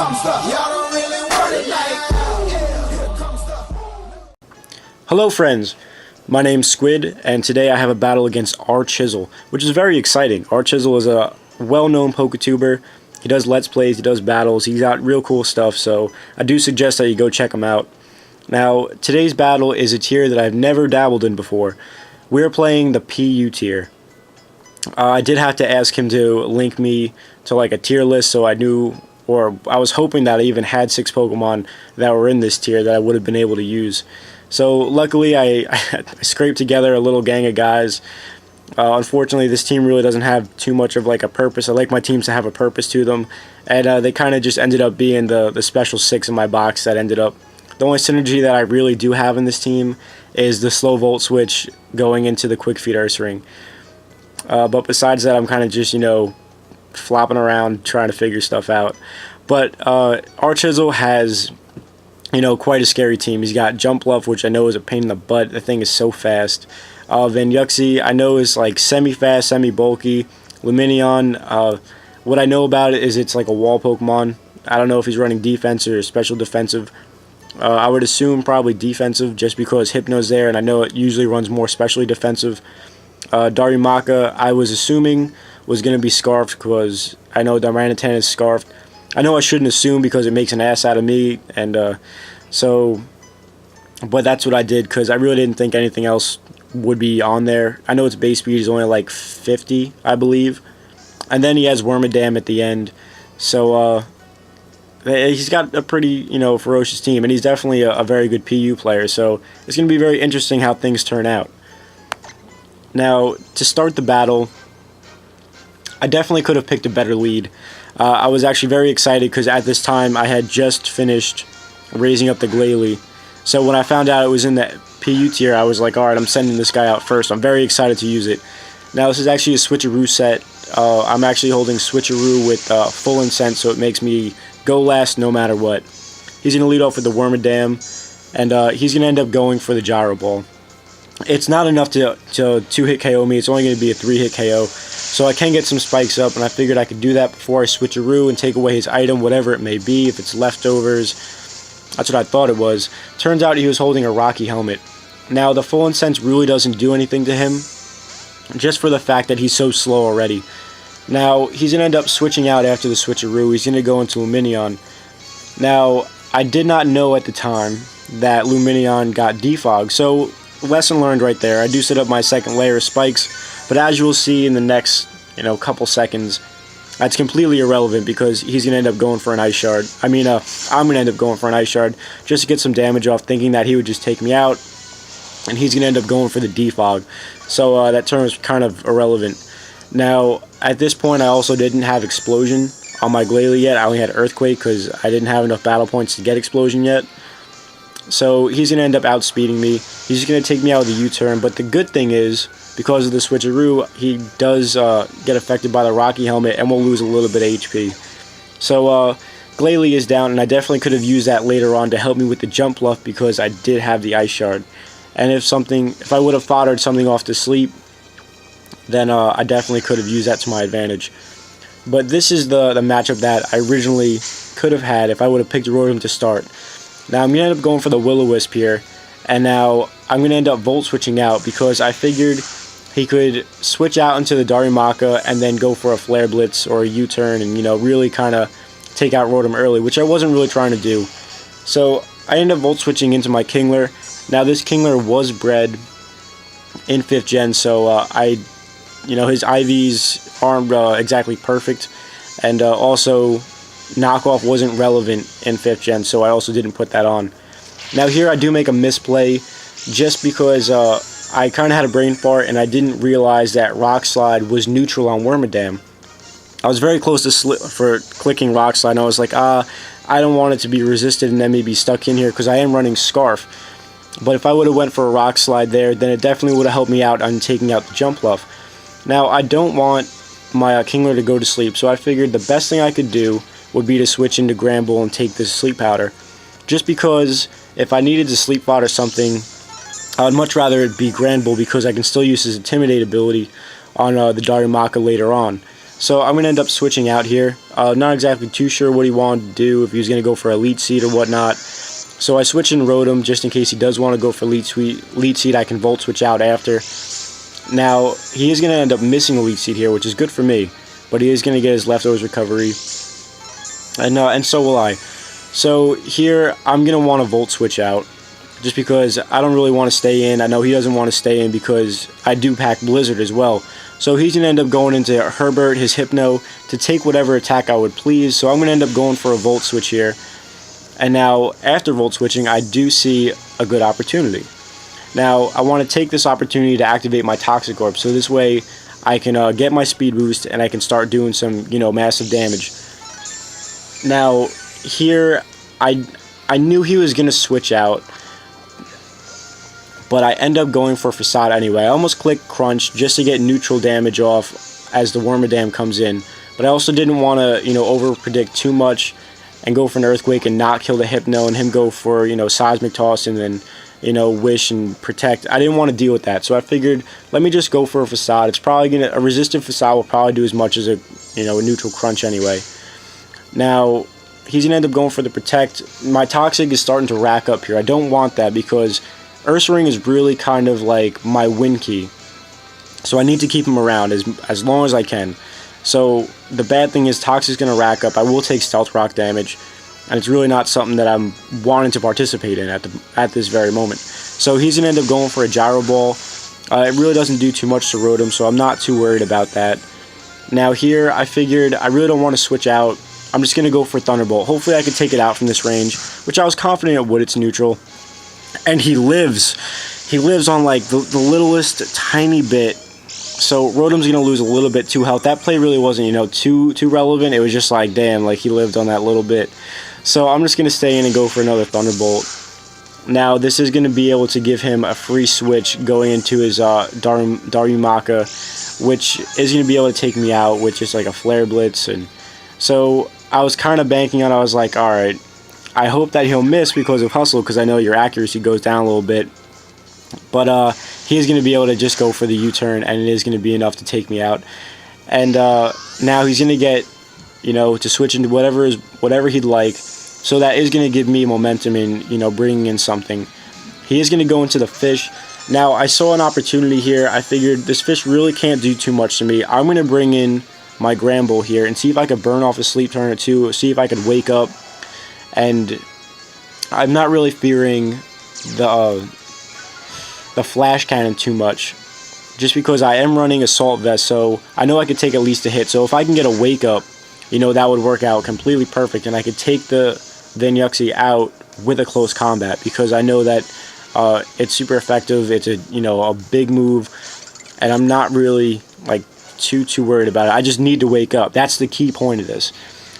comes the, y'all don't really want it like, here comes the. Hello friends, my name's Squid, and today I have a battle against Rchizzle, which is very exciting. Rchizzle is a well-known PokeTuber. He does Let's Plays, he does battles, he's got real cool stuff, so I do suggest that you go check him out. Now, today's battle is a tier that I've never dabbled in before. We're playing the PU tier. I did have to ask him to link me to like a tier list so I knew, or I was hoping that I even had 6 Pokemon that were in this tier that I would have been able to use. So luckily I scraped together a little gang of guys. Unfortunately, this team really doesn't have too much of like a purpose. I like my teams to have a purpose to them, and they kind of just ended up being the special 6 in my box that ended up. The only synergy that I really do have in this team is the slow Volt Switch going into the Quick Feed Ursaring. But besides that, I'm kind of just, flopping around trying to figure stuff out. But Rchizzle has, quite a scary team. He's got Jump Bluff, which I know is a pain in the butt. The thing is so fast. Yuxi, I know, is like semi-fast, semi-bulky. Lumineon, what I know about it is it's like a wall Pokemon. I don't know if he's running defense or special defensive. I would assume probably defensive just because Hypno's there, and I know it usually runs more specially defensive. Darumaka, I was assuming, was going to be Scarfed because I know Darmanitan is Scarfed. I know I shouldn't assume because it makes an ass out of me, and but that's what I did because I really didn't think anything else would be on there. I know its base speed is only like 50, I believe, and then he has Wormadam at the end, so he's got a pretty, ferocious team, and he's definitely a very good PU player, so it's going to be very interesting how things turn out. Now, to start the battle, I definitely could have picked a better lead. I was actually very excited because at this time I had just finished raising up the Glalie, so when I found out it was in the PU tier, I was like, alright, I'm sending this guy out first. I'm very excited to use it. Now, this is actually a Switcheroo set. I'm actually holding Switcheroo with full Incense, so it makes me go last no matter what. He's going to lead off with the Wormadam, and he's going to end up going for the Gyro Ball. It's not enough to 2-hit KO me, it's only going to be a 3-hit KO, so I can get some spikes up, and I figured I could do that before I Switcheroo and take away his item, whatever it may be, if it's leftovers. That's what I thought it was. Turns out he was holding a Rocky Helmet. Now, the full Incense really doesn't do anything to him, just for the fact that he's so slow already. Now, he's going to end up switching out after the Switcheroo. He's going to go into Lumineon. Now, I did not know at the time that Lumineon got defogged, so lesson learned right there. I do set up my second layer of spikes, but as you will see in the next, couple seconds, that's completely irrelevant because he's going to end up going for an Ice Shard. I'm going to end up going for an Ice Shard just to get some damage off, thinking that he would just take me out, and he's going to end up going for the defog. So that term is kind of irrelevant. Now, at this point, I also didn't have Explosion on my Glalie yet. I only had Earthquake because I didn't have enough battle points to get Explosion yet. So he's going to end up outspeeding me. He's just going to take me out of the U-turn. But the good thing is, because of the Switcheroo, he does get affected by the Rocky Helmet and will lose a little bit of HP. So Glalie is down, and I definitely could have used that later on to help me with the Jump Bluff because I did have the Ice Shard. And if I would have foddered something off to sleep, then I definitely could have used that to my advantage. But this is the matchup that I originally could have had if I would have picked Rotom to start. Now I'm going to end up going for the Will-O-Wisp here, and now I'm going to end up Volt Switching out because I figured he could switch out into the Darumaka and then go for a Flare Blitz or a U-turn and, really kind of take out Rotom early, which I wasn't really trying to do. So I ended up Volt Switching into my Kingler. Now this Kingler was bred in 5th gen, so his IVs aren't exactly perfect, and also knockoff wasn't relevant in 5th gen, so I also didn't put that on. Now here I do make a misplay just because I kind of had a brain fart and I didn't realize that Rock Slide was neutral on Wormadam. I was very close for clicking Rock Slide, and I was like, I don't want it to be resisted and then maybe stuck in here because I am running Scarf. But if I would have went for a Rock Slide there, then it definitely would have helped me out on taking out the Jump Bluff. Now, I don't want my Kingler to go to sleep, so I figured the best thing I could do would be to switch into Granbull and take this Sleep Powder. Just because if I needed to Sleep Fodder something, I would much rather it be Granbull because I can still use his Intimidate ability on the Darumaka later on. So I'm going to end up switching out here. Not exactly too sure what he wanted to do, if he was going to go for Elite Seed or whatnot. So I switched in Rotom just in case he does want to go for Elite Seed. I can Volt Switch out after. Now, he is going to end up missing Elite Seed here, which is good for me. But he is going to get his Leftovers recovery. And so will I. So here, I'm going to want to Volt Switch out. Just because I don't really want to stay in. I know he doesn't want to stay in because I do pack Blizzard as well. So he's going to end up going into Herbert, his Hypno, to take whatever attack I would please. So I'm going to end up going for a Volt Switch here. And now, after Volt Switching, I do see a good opportunity. Now, I want to take this opportunity to activate my Toxic Orb. So this way, I can get my speed boost and I can start doing some, massive damage. Now, here, I knew he was going to switch out. But I end up going for Facade anyway. I almost clicked Crunch just to get neutral damage off as the Wormadam comes in. But I also didn't want to, over-predict too much and go for an Earthquake and not kill the Hypno and him go for, Seismic Toss and then, Wish and Protect. I didn't want to deal with that. So I figured, let me just go for a Facade. It's probably a resistant Facade will probably do as much as a neutral Crunch anyway. Now, he's going to end up going for the Protect. My Toxic is starting to rack up here. I don't want that because Ursaring is really kind of like my win key. So I need to keep him around as long as I can. So the bad thing is Toxic's going to rack up. I will take Stealth Rock damage. And it's really not something that I'm wanting to participate in at this very moment. So he's going to end up going for a Gyro Ball. It really doesn't do too much to Rotom, so I'm not too worried about that. Now here, I figured I really don't want to switch out. I'm just going to go for Thunderbolt. Hopefully I can take it out from this range, which I was confident it would. It's neutral. And he lives. He lives on like the littlest tiny bit. So Rotom's going to lose a little bit to health. That play really wasn't, too relevant. It was just like, damn, like he lived on that little bit. So I'm just going to stay in and go for another Thunderbolt. Now, this is going to be able to give him a free switch going into his Darumaka, which is going to be able to take me out with just like a Flare Blitz. And so I was kind of banking on, I was like, alright, I hope that he'll miss because of Hustle, because I know your accuracy goes down a little bit. But he is going to be able to just go for the U-turn, and it is going to be enough to take me out. And now he's going to get, to switch into whatever he'd like. So that is going to give me momentum in, bringing in something. He is going to go into the Fish. Now, I saw an opportunity here. I figured this Fish really can't do too much to me. I'm going to bring in my Gramble here and see if I could burn off a Sleep Turn or two, see if I could wake up. And I'm not really fearing the Flash Cannon too much, just because I am running Assault Vest, so I know I could take at least a hit. So if I can get a Wake Up, that would work out completely perfect, and I could take the Yuxi out with a close combat, because I know that it's super effective. It's a big move, and I'm not really like too worried about it. I just need to wake up. That's the key point of this.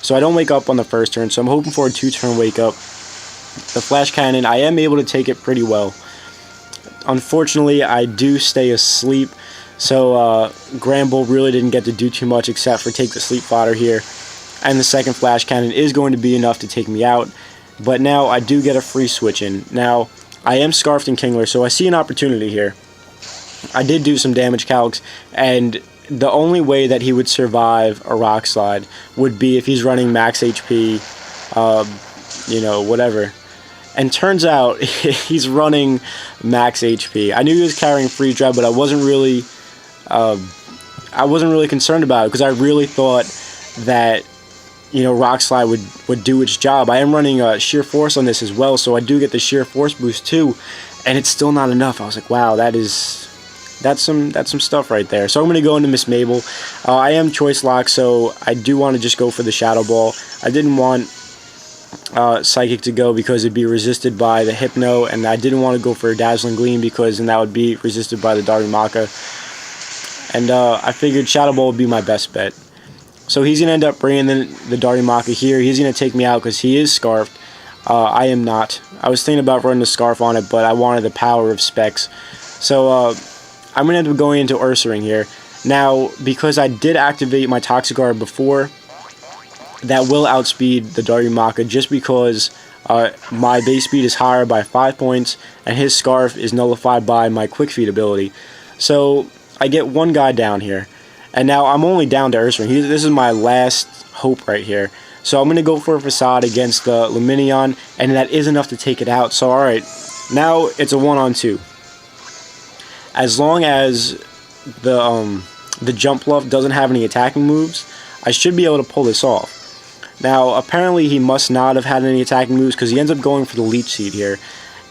So I don't wake up on the first turn, so I'm hoping for a 2-turn wake up. The Flash Cannon, I am able to take it pretty well. Unfortunately, I do stay asleep, so Gramble really didn't get to do too much except for take the Sleep Fodder here. And the second Flash Cannon is going to be enough to take me out. But now I do get a free switch in. Now, I am Scarfed and Kingler, so I see an opportunity here. I did do some damage calcs, and the only way that he would survive a Rock Slide would be if he's running max HP, whatever. And turns out he's running max HP. I knew he was carrying Freeze Drive, but I wasn't really concerned about it because I really thought that Rock Slide would do its job. I am running Sheer Force on this as well, so I do get the Sheer Force boost too, and it's still not enough. I was like, wow, that's some stuff right there. So I'm gonna go into Miss Mabel. I am Choice Lock, so I do want to just go for the Shadow Ball. I didn't want Psychic to go because it'd be resisted by the Hypno, and I didn't want to go for a Dazzling Gleam because then that would be resisted by the Darumaka. And I figured Shadow Ball would be my best bet. So he's going to end up bringing in the Darumaka here. He's going to take me out because he is Scarfed. I am not. I was thinking about running the Scarf on it, but I wanted the power of Specs. So I'm going to end up going into Ursaring here. Now, because I did activate my Toxic Guard before, that will outspeed the Darumaka just because my base speed is higher by 5 points and his Scarf is nullified by my Quick Feet ability. So I get one guy down here, And now I'm only down to Ursaring. This is my last hope right here. So I'm going to go for a Facade against the Luminion, and that is enough to take it out. So alright, now it's a 1-on-2. As long as the Jump Bluff doesn't have any attacking moves, I should be able to pull this off. Now, apparently he must not have had any attacking moves because he ends up going for the Leech Seed here.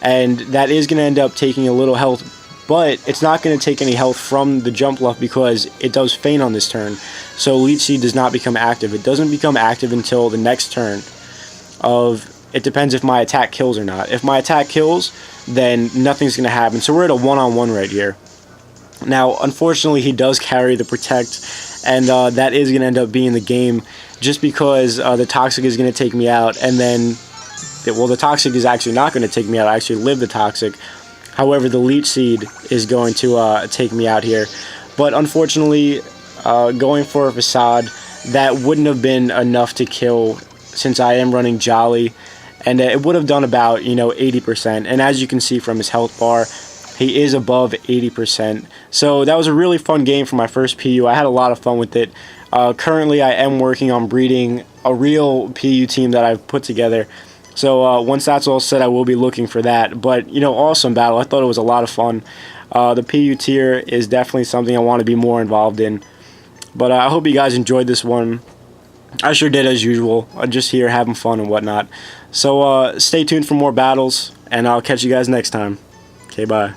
And that is going to end up taking a little health, but it's not going to take any health from the Jump Bluff because it does feint on this turn. So Leech Seed does not become active. It doesn't become active until the next turn. It depends if my attack kills or not. If my attack kills, then nothing's going to happen. So we're at a 1-on-1 right here. Now, unfortunately, he does carry the Protect, and that is going to end up being the game just because the Toxic is going to take me out, and then, well, the Toxic is actually not going to take me out. I actually live the Toxic. However, the Leech Seed is going to take me out here. But unfortunately, going for a Facade, that wouldn't have been enough to kill since I am running Jolly, and it would have done about, 80%. And as you can see from his health bar, he is above 80%. So that was a really fun game for my first PU. I had a lot of fun with it. Currently, I am working on breeding a real PU team that I've put together. So once that's all set, I will be looking for that. But, awesome battle. I thought it was a lot of fun. The PU tier is definitely something I want to be more involved in. But I hope you guys enjoyed this one. I sure did, as usual. I'm just here having fun and whatnot. So stay tuned for more battles, and I'll catch you guys next time. Okay, bye.